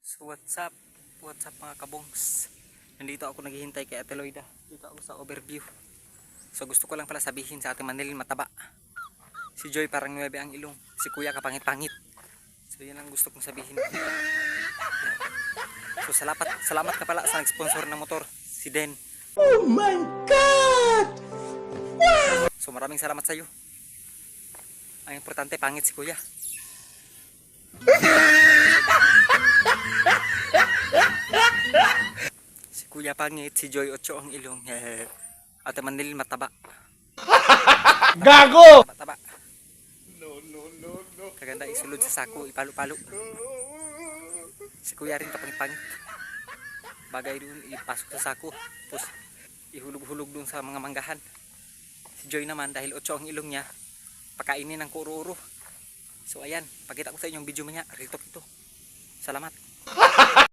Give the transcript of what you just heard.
So what's up? What's up mga kabongs? Nandito ako naghihintay kay Ate Loida. Dito ako sa overview. So gusto ko lang pala sabihin sa ating Manilin mataba. Si Joy parang 9 ang ilong. Si Kuya kapangit-pangit. So yan ang gusto kong sabihin. So salamat ka pala sa nag-sponsor ng motor, si Den. Oh my God! Wow! So maraming salamat sa iyo. Ang importante pangit si Kuya. Si Kuya pangit, si Joy 8 ang ilong. Ate Manilin mataba. Gago! Taba. No. Kaganda isulod sa sako, ipalo-palo. Si Kuya rin kapangit-pangit. Bagay doon, ipasok sa sako. Tapos ihulog-hulog doon sa mga manggahan. Si Joy naman, dahil 8 ang ilong niya, pakainin ng kuro-uro. So ayan, pakita ko sa inyo yung video niya. Real talk ito. Salamat.